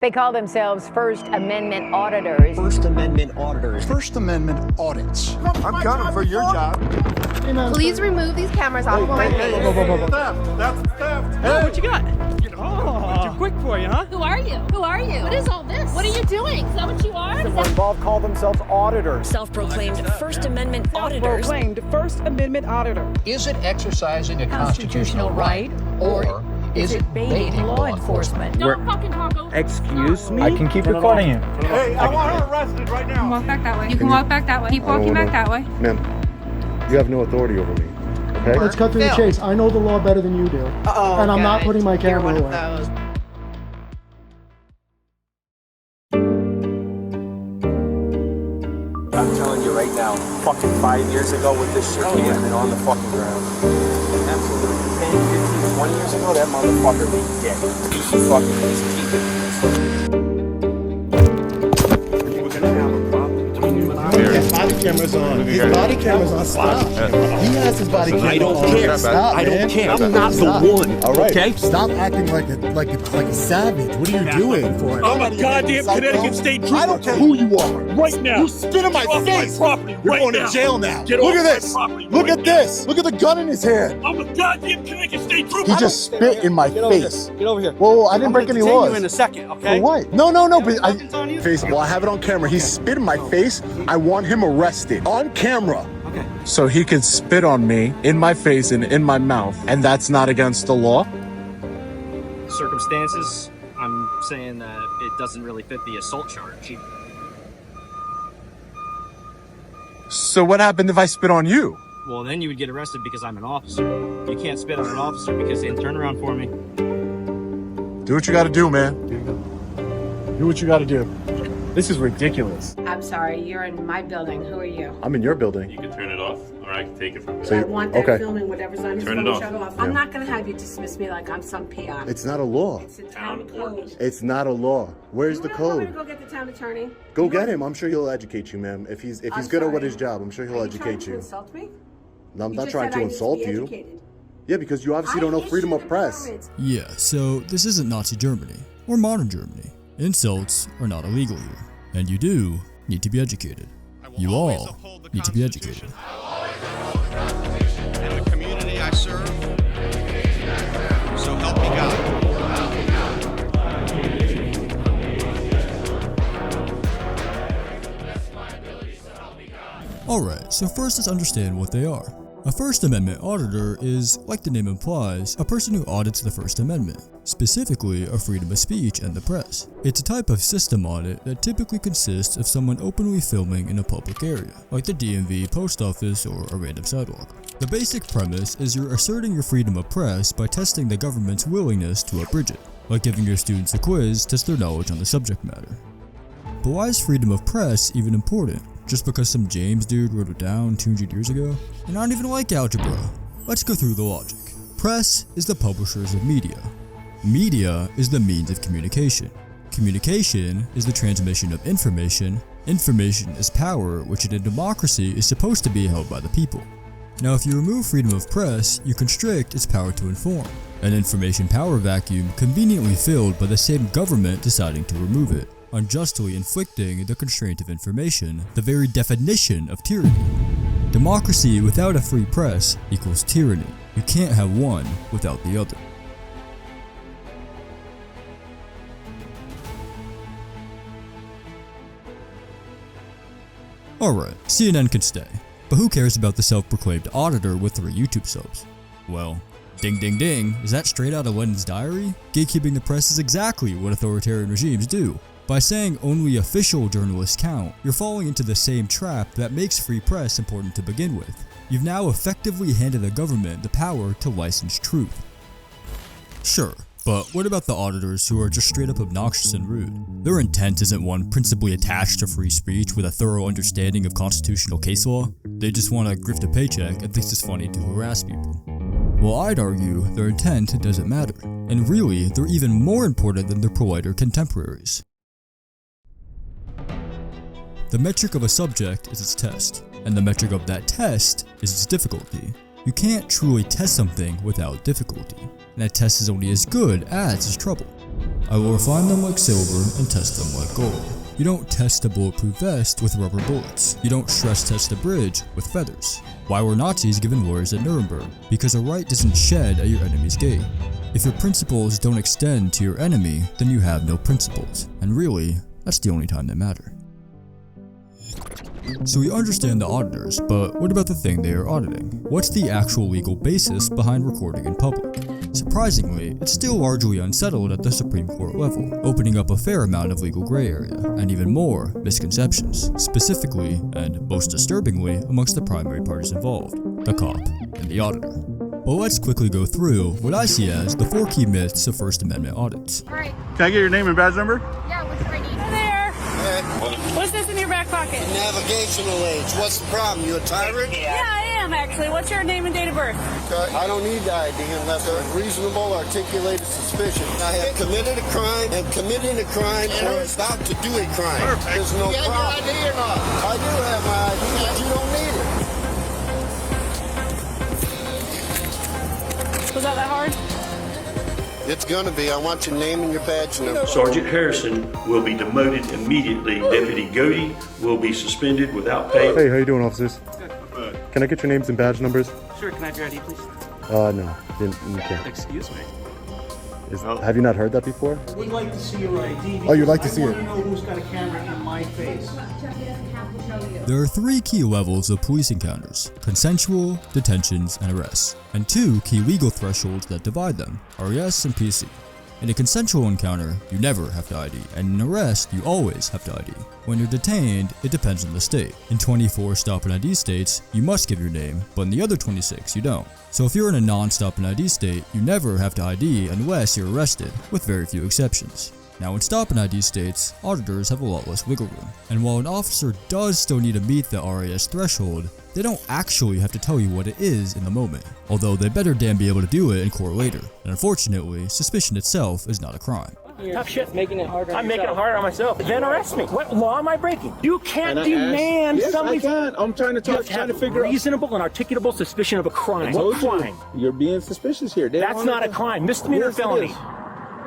They call themselves First Amendment Auditors. First Amendment Auditors. First Amendment Audits. I'm gunning for your job. Please remove these cameras off my face. Theft. That's theft. Hey, what you got? Too quick for you, huh? Who are you? Who are you? What is all this? What are you doing? Is that what you are? People involved call themselves auditors. Self-proclaimed First Amendment auditors. Self-proclaimed First Amendment auditor. Is it exercising a constitutional right, or is it baiting law enforcement? Don't fucking talk over. Excuse me? I can keep recording you. Hey, I want her arrested right now. Walk back that way. You can walk back that way. Keep walking back that way. Ma'am, you have no authority over me. Okay? Let's cut to the chase. I know the law better than you do. And I'm not putting my camera away. I'm telling you right now, fucking 5 years ago with this shit, he would have been on the fucking ground. Absolutely. 10, 15, 20 years ago, that motherfucker would be dead. He should fucking just keep it. We're gonna have a problem between you and I. His body camera's on. His body camera's on. Stop. He has his body camera on. I don't care. Stop, I don't man. care. I'm not the one. All right. Okay? Stop acting like a savage. What are you doing for it? I'm a goddamn Connecticut State Trooper. I don't care who you are. Right now. You spit in my face. Property You're right going now. to jail now. Get Look off at my this. property Look right at this. Look at the gun in his hand. I'm a goddamn Connecticut State Trooper. He just spit in my face. Get over here. Whoa, I didn't break any laws. You in a second, okay? For what? No, but well, I have it on camera. He spit in my face. I want him arrested on camera. Okay. So he can spit on me in my face and in my mouth, and that's not against the law? Circumstances, I'm saying that it doesn't really fit the assault charge. So what happened if I spit on you? Well, then you would get arrested because I'm an officer. You can't spit on an officer because they turn around for me. Do what you gotta do, man. Do what you gotta do. This is ridiculous. I'm sorry, you're in my building. Who are you? I'm in your building. You can turn it off, or I can take it from So there. I want that okay. filming, whatever's on his Turn phone, it off. shut off. I'm not going to have you dismiss me like I'm some peon. It's not a law. It's a town code. It's not a law. Where's the You want me to code? go get the town attorney? Go get him. I'm sure he'll educate you, ma'am. If he's I'm good at what sorry. his job, I'm sure he'll Are educate trying to you. insult me? No, I'm You not just trying said to I need insult be you. educated. Yeah, because you obviously don't know freedom of press. Yeah, so this isn't Nazi Germany, or modern Germany. Insults are not illegal here, and you do need to be educated. You all need to be educated. And the community I serve. So help me God. Alright, so first let's understand what they are. A First Amendment auditor is, like the name implies, a person who audits the First Amendment, specifically a freedom of speech and the press. It's a type of system audit that typically consists of someone openly filming in a public area, like the DMV, post office, or a random sidewalk. The basic premise is you're asserting your freedom of press by testing the government's willingness to abridge it, like giving your students a quiz to test their knowledge on the subject matter. But why is freedom of press even important? Just because some James dude wrote it down 200 years ago? And I don't even like algebra. Let's go through the logic. Press is the publishers of media. Media is the means of communication. Communication is the transmission of information. Information is power, which in a democracy is supposed to be held by the people. Now, if you remove freedom of press, you constrict its power to inform. An information power vacuum conveniently filled by the same government deciding to remove it, unjustly inflicting the constraint of information, the very definition of tyranny. Democracy without a free press equals tyranny. You can't have one without the other. Alright, CNN can stay. But who cares about the self-proclaimed auditor with 3 YouTube subs? Well, ding ding ding, is that straight out of Lenin's diary? Gatekeeping the press is exactly what authoritarian regimes do. By saying only official journalists count, you're falling into the same trap that makes free press important to begin with. You've now effectively handed the government the power to license truth. Sure, but what about the auditors who are just straight up obnoxious and rude? Their intent isn't one principally attached to free speech with a thorough understanding of constitutional case law. They just want to grift a paycheck and thinks it's funny to harass people. Well, I'd argue their intent doesn't matter, and really, they're even more important than their politer contemporaries. The metric of a subject is its test, and the metric of that test is its difficulty. You can't truly test something without difficulty, and that test is only as good as its trouble. I will refine them like silver and test them like gold. You don't test a bulletproof vest with rubber bullets. You don't stress test a bridge with feathers. Why were Nazis given lawyers at Nuremberg? Because a right doesn't shed at your enemy's gate. If your principles don't extend to your enemy, then you have no principles. And really, that's the only time they matter. So we understand the auditors, but what about the thing they are auditing? What's the actual legal basis behind recording in public? Surprisingly, it's still largely unsettled at the Supreme Court level, opening up a fair amount of legal gray area, and even more misconceptions, specifically, and most disturbingly, amongst the primary parties involved, the cop and the auditor. Well, let's quickly go through what I see as the 4 key myths of First Amendment audits. Can I get your name and badge number? Yeah, what's your ID? Hi there. What's this in your back pocket? Navigational aids. What's the problem? You a tyrant? Yeah, I am actually. What's your name and date of birth? Okay. I don't need the ID unless there's reasonable articulated suspicion. I have committed a crime and committing a crime or about to do a crime. Perfect. There's no problem. You have your ID or not? I do have my ID, but you don't need it. Was that hard? It's gonna be. I want your name and your badge number. Sergeant Harrison will be demoted immediately. Deputy Godey will be suspended without pay. Hey, how you doing, officers? Good. Can I get your names and badge numbers? Sure, can I have your ID, please? No, you can't. Excuse me. Have you not heard that before? We'd like to see your ID. Oh, you'd like to see it? I want to know who's got a camera in my face. There are 3 key levels of police encounters: consensual, detentions, and arrests, and 2 key legal thresholds that divide them: RES and PC. In a consensual encounter, you never have to ID, and in an arrest, you always have to ID. When you're detained, it depends on the state. In 24 stop and ID states, you must give your name, but in the other 26, you don't. So if you're in a non-stop and ID state, you never have to ID unless you're arrested, with very few exceptions. Now in stop and ID states, auditors have a lot less wiggle room. And while an officer does still need to meet the RAS threshold, they don't actually have to tell you what it is in the moment, although they better damn be able to do it in court later. And unfortunately, suspicion itself is not a crime. Tough shit. Making it harder. I'm making it harder on myself. Then arrest me. What law am I breaking? You can't demand somebody. Yes, I can. I'm trying to figure out reasonable and articulable suspicion of a crime. What crime? You're being suspicious here. That's not a crime. Misdemeanor felony.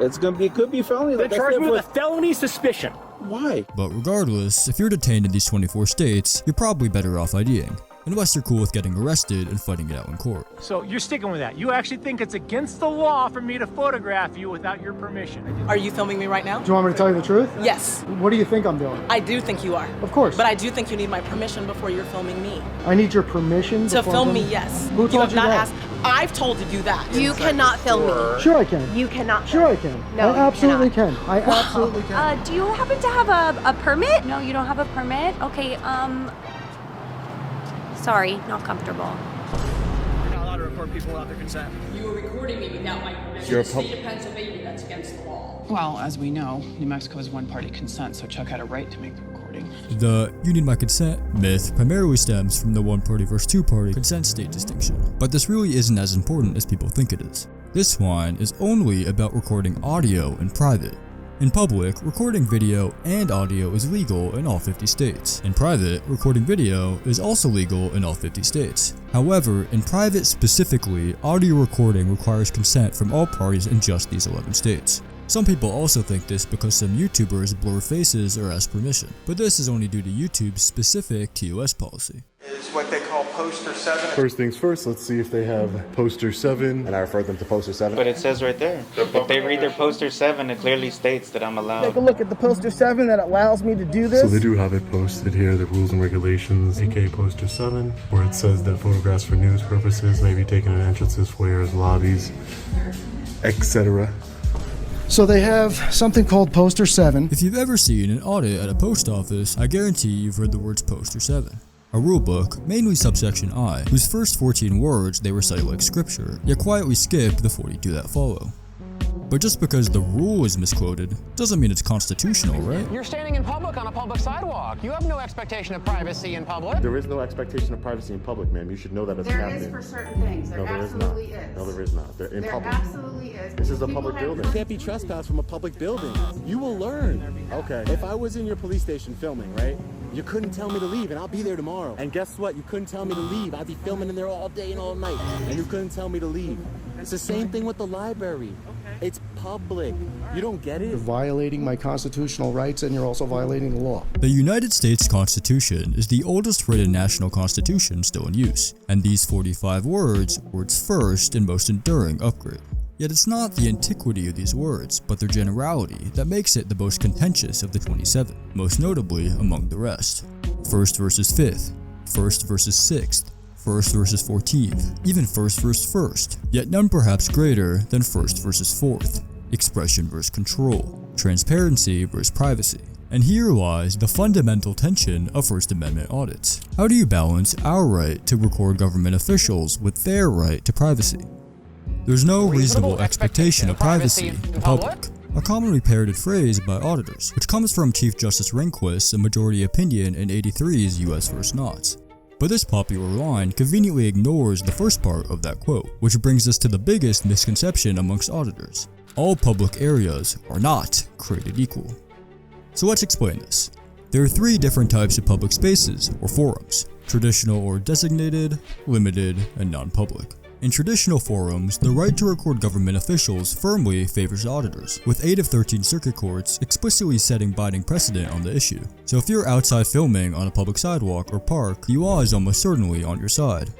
It could be a felony. They charge me with a felony suspicion. Why? But regardless, if you're detained in these 24 states, you're probably better off IDing. Unless you're cool with getting arrested and fighting it out in court. So you're sticking with that. You actually think it's against the law for me to photograph you without your permission. Are you filming me right now? Do you want me to tell you the truth? Yes. What do you think I'm doing? I do think you are. Of course. But I do think you need my permission before you're filming me. I need your permission to film me, yes. Who told you that? I've told you that. You cannot film me. Sure I can. You cannot Sure I can. No, I absolutely can. I absolutely can. Do you happen to have a permit? No, you don't have a permit? Okay, sorry, not comfortable. You're not allowed to record people without their consent. You were recording me without my permission. You're In the state of Pennsylvania, that's against the law. Well, as we know, New Mexico is one-party consent, so Chuck had a right to make the recording. The "you need my consent" myth primarily stems from the one-party versus two-party consent state distinction, but this really isn't as important as people think it is. This one is only about recording audio in private. In public, recording video and audio is legal in all 50 states. In private, recording video is also legal in all 50 states. However, in private specifically, audio recording requires consent from all parties in just these 11 states. Some people also think this because some YouTubers blur faces or ask permission, but this is only due to YouTube's specific TOS policy. Is what they call poster 7. First things first, let's see if they have poster 7. And I refer them to poster 7. But it says right there. If they read their poster 7, it clearly states that I'm allowed. Take a look at the poster 7 that allows me to do this. So they do have it posted here, the rules and regulations, aka poster 7, where it says that photographs for news purposes may be taken in entrances, foyers, lobbies, etc. So they have something called poster 7. If you've ever seen an audit at a post office, I guarantee you've read the words poster 7. A rulebook, mainly subsection I, whose first 14 words they recite like scripture, yet quietly skip the 42 that follow. But just because the rule is misquoted, doesn't mean it's constitutional, right? You're standing in public on a public sidewalk. You have no expectation of privacy in public. There is no expectation of privacy in public, ma'am. You should know that as a captain. There is for certain things. There absolutely is. No, there is not. There absolutely is. This is a public building. You can't be trespassed from a public building. You will learn. Okay. If I was in your police station filming, right? You couldn't tell me to leave, and I'll be there tomorrow. And guess what? You couldn't tell me to leave. I'd be filming in there all day and all night. And you couldn't tell me to leave. It's the same thing with the library. It's public. You don't get You're it? violating my constitutional rights and you're also violating the law. The United States Constitution is the oldest written national constitution still in use, and these 45 words were its first and most enduring upgrade. Yet it's not the antiquity of these words, but their generality that makes it the most contentious of the 27, most notably among the rest. First versus fifth, first versus sixth, first versus 14th, even first versus first, yet none perhaps greater than first versus fourth, expression versus control, transparency versus privacy. And here lies the fundamental tension of First Amendment audits. How do you balance our right to record government officials with their right to privacy? There's no reasonable expectation of privacy in public, a commonly parroted phrase by auditors, which comes from Chief Justice Rehnquist's majority opinion in 83's U.S. v. Knotts. But this popular line conveniently ignores the first part of that quote, which brings us to the biggest misconception amongst auditors. All public areas are not created equal. So let's explain this. There are three different types of public spaces, or forums: traditional or designated, limited, and non-public. In traditional forums, the right to record government officials firmly favors auditors, with 8 of 13 circuit courts explicitly setting binding precedent on the issue. So if you're outside filming on a public sidewalk or park, the law is almost certainly on your side.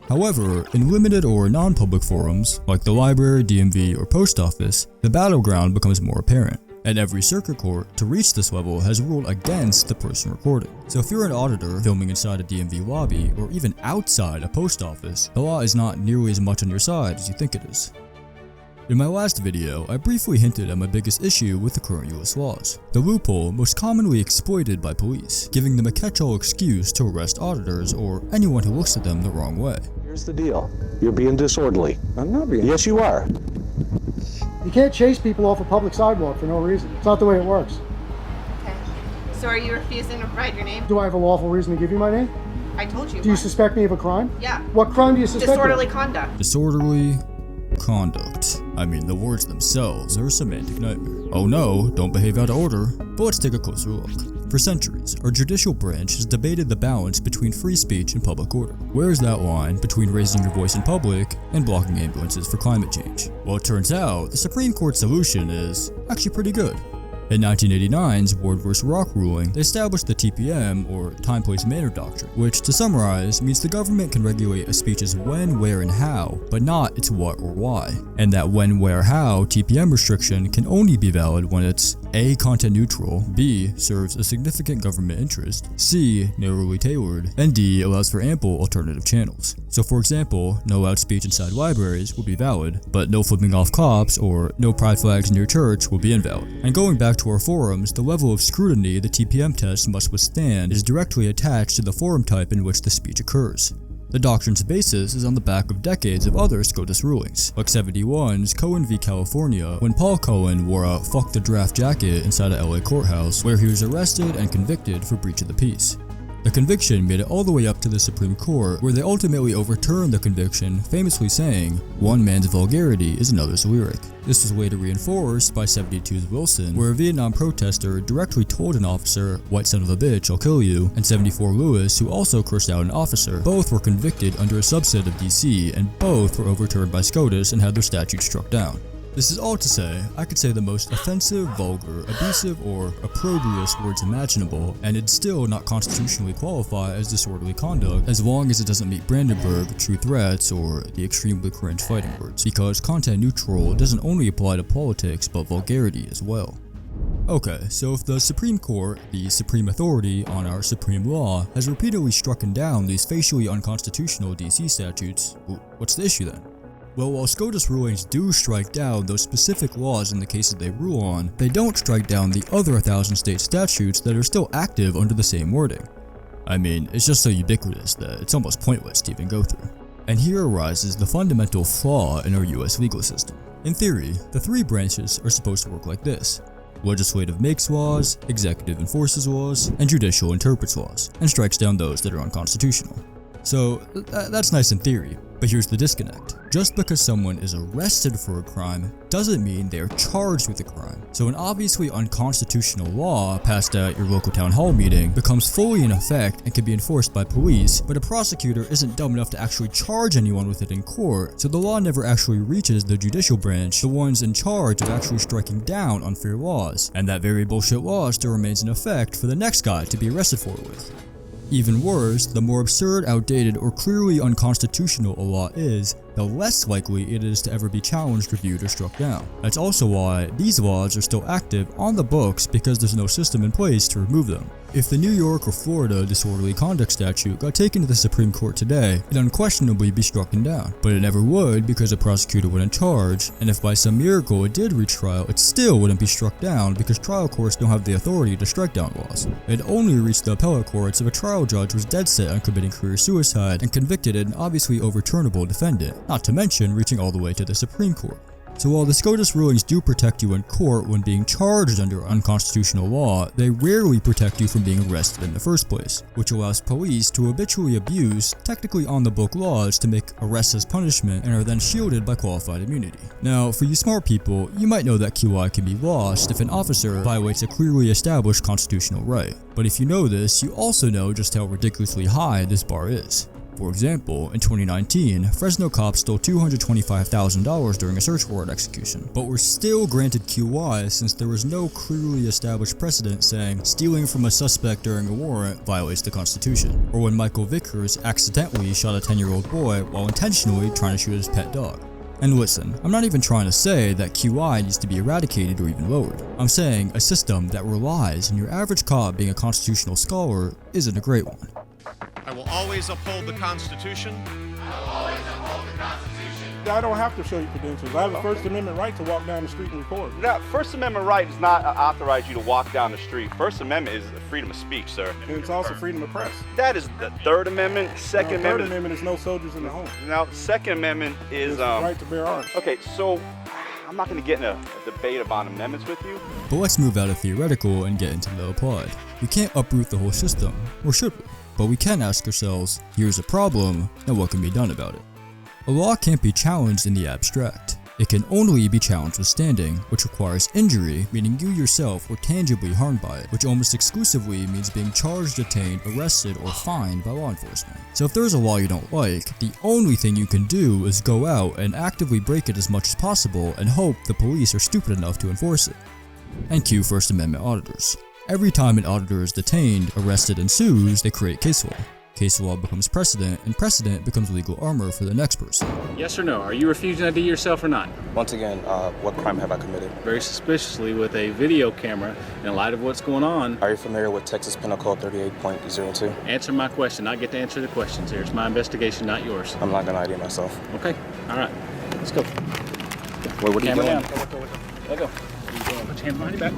However, in limited or non-public forums, like the library, DMV, or post office, the battleground becomes more apparent. And every circuit court to reach this level has ruled against the person recording. So if you're an auditor filming inside a DMV lobby or even outside a post office, the law is not nearly as much on your side as you think it is. In my last video, I briefly hinted at my biggest issue with the current US laws, the loophole most commonly exploited by police, giving them a catch-all excuse to arrest auditors or anyone who looks at them the wrong way. Here's the deal. You're being disorderly. I'm not being. Yes, you are. You can't chase people off a public sidewalk for no reason. It's not the way it works. Okay. So are you refusing to provide your name? Do I have a lawful reason to give you my name? I told you. Do you suspect me of a crime? Yeah. What crime do you suspect me of? Disorderly conduct. Disorderly conduct. I mean, the words themselves are a semantic nightmare. Oh no, don't behave out of order. But let's take a closer look. For centuries, our judicial branch has debated the balance between free speech and public order. Where is that line between raising your voice in public and blocking ambulances for climate change? Well, it turns out the Supreme Court solution is actually pretty good. In 1989's Ward v. Rock ruling, they established the TPM, or Time, Place, Manner Doctrine, which, to summarize, means the government can regulate a speech's when, where, and how, but not its what or why. And that when, where, how TPM restriction can only be valid when it's A. content neutral, B. serves a significant government interest, C. narrowly tailored, and D. allows for ample alternative channels. So for example, no loud speech inside libraries will be valid, but no flipping off cops or no pride flags in your church will be invalid. And going back to our forums, the level of scrutiny the TPM test must withstand is directly attached to the forum type in which the speech occurs. The doctrine's basis is on the back of decades of other SCOTUS rulings, like 71's Cohen v. California, when Paul Cohen wore a fuck the draft jacket inside a LA courthouse, where he was arrested and convicted for breach of the peace. The conviction made it all the way up to the Supreme Court, where they ultimately overturned the conviction, famously saying, "One man's vulgarity is another's lyric." This was later reinforced by 72's Wilson, where a Vietnam protester directly told an officer, "White son of a bitch, I'll kill you," and 74 Lewis, who also cursed out an officer. Both were convicted under a subset of DC, and both were overturned by SCOTUS and had their statutes struck down. This is all to say, I could say the most offensive, vulgar, abusive, or opprobrious words imaginable, and it'd still not constitutionally qualify as disorderly conduct as long as it doesn't meet Brandenburg, true threats, or the extremely cringe fighting words, because content neutral doesn't only apply to politics but vulgarity as well. Okay, so if the Supreme Court, the supreme authority on our supreme law, has repeatedly strucken down these facially unconstitutional DC statutes, what's the issue then? Well, while SCOTUS rulings do strike down those specific laws in the cases they rule on, they don't strike down the other 1,000 state statutes that are still active under the same wording. I mean, it's just so ubiquitous that it's almost pointless to even go through. And here arises the fundamental flaw in our US legal system. In theory, the three branches are supposed to work like this. Legislative makes laws, executive enforces laws, and judicial interprets laws, and strikes down those that are unconstitutional. So, that's nice in theory, But here's the disconnect. Just because someone is arrested for a crime doesn't mean they are charged with a crime. So an obviously unconstitutional law passed at your local town hall meeting becomes fully in effect and can be enforced by police, but a prosecutor isn't dumb enough to actually charge anyone with it in court, so the law never actually reaches the judicial branch, the ones in charge of actually striking down unfair laws, and that very bullshit law still remains in effect for the next guy to be arrested for it with. Even worse, the more absurd, outdated, or clearly unconstitutional a law is, the less likely it is to ever be challenged, reviewed, or struck down. That's also why these laws are still active on the books because there's no system in place to remove them. If the New York or Florida disorderly conduct statute got taken to the Supreme Court today, it'd unquestionably be struck down. But it never would because a prosecutor wouldn't charge, and if by some miracle it did reach trial, it still wouldn't be struck down because trial courts don't have the authority to strike down laws. It'd only reach the appellate courts if a trial judge was dead set on committing career suicide and convicted an obviously overturnable defendant, not to mention reaching all the way to the Supreme Court. So while the SCOTUS rulings do protect you in court when being charged under unconstitutional law, they rarely protect you from being arrested in the first place, which allows police to habitually abuse technically on-the-book laws to make arrests as punishment and are then shielded by qualified immunity. Now, for you smart people, you might know that QI can be lost if an officer violates a clearly established constitutional right. But if you know this, you also know just how ridiculously high this bar is. For example, in 2019, Fresno cops stole $225,000 during a search warrant execution, but were still granted QI since there was no clearly established precedent saying stealing from a suspect during a warrant violates the Constitution, or when Michael Vickers accidentally shot a 10-year-old boy while intentionally trying to shoot his pet dog. And listen, I'm not even trying to say that QI needs to be eradicated or even lowered. I'm saying a system that relies on your average cop being a constitutional scholar isn't a great one. I will always uphold the Constitution. I don't have to show you credentials. I have a First Amendment right to walk down the street and record. Now, First Amendment right does not authorize you to walk down the street. First Amendment is freedom of speech, sir. And it's also freedom of press. That is the Third Amendment. Second Amendment. Third Amendment is no soldiers in the home. Now, Second Amendment is right to bear arms. Okay, so I'm not going to get in a debate about amendments with you. But let's move out of theoretical and get into the applied. We can't uproot the whole system, or should we? But we can ask ourselves, here's a problem, and what can be done about it? A law can't be challenged in the abstract. It can only be challenged with standing, which requires injury, meaning you yourself were tangibly harmed by it, which almost exclusively means being charged, detained, arrested, or fined by law enforcement. So if there's a law you don't like, the only thing you can do is go out and actively break it as much as possible and hope the police are stupid enough to enforce it. And cue First Amendment auditors. Every time an auditor is detained, arrested, and sues, they create case law. Case law becomes precedent, and precedent becomes legal armor for the next person. Yes or no? Are you refusing to ID yourself or not? Once again, what crime have I committed? Very suspiciously with a video camera, in light of what's going on. Are you familiar with Texas Penal Code 38.02? Answer my question. I get to answer the questions here. It's my investigation, not yours. I'm not going to ID myself. Okay. All right. Let's go. Wait, what are you doing? Let go. What are you doing? Put your hand behind your back.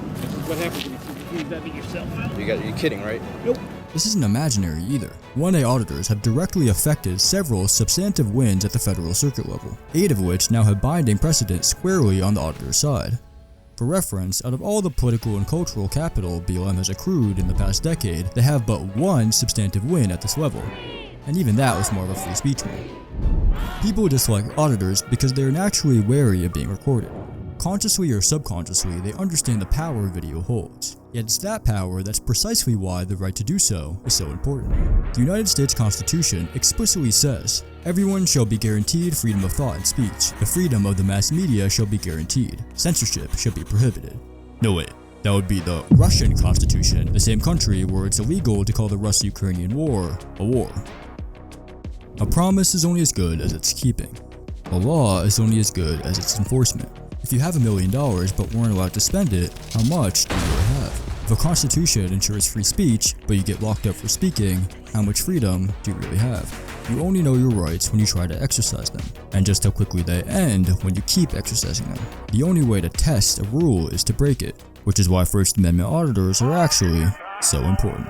What happens when you refuse to ID yourself? You're kidding, right? Nope. This isn't imaginary either. 1A auditors have directly affected several substantive wins at the federal circuit level, 8 of which now have binding precedent squarely on the auditor's side. For reference, out of all the political and cultural capital BLM has accrued in the past decade, they have but 1 substantive win at this level, and even that was more of a free speech win. People dislike auditors because they are naturally wary of being recorded. Consciously or subconsciously, they understand the power video holds. Yet it's that power that's precisely why the right to do so is so important. The United States Constitution explicitly says, everyone shall be guaranteed freedom of thought and speech. The freedom of the mass media shall be guaranteed. Censorship shall be prohibited. No wait, that would be the Russian Constitution, the same country where it's illegal to call the Russo-Ukrainian war a war. A promise is only as good as its keeping. A law is only as good as its enforcement. If you have $1 million but weren't allowed to spend it, how much do you really have? If a constitution ensures free speech, but you get locked up for speaking, how much freedom do you really have? You only know your rights when you try to exercise them, and just how quickly they end when you keep exercising them. The only way to test a rule is to break it, which is why First Amendment auditors are actually so important.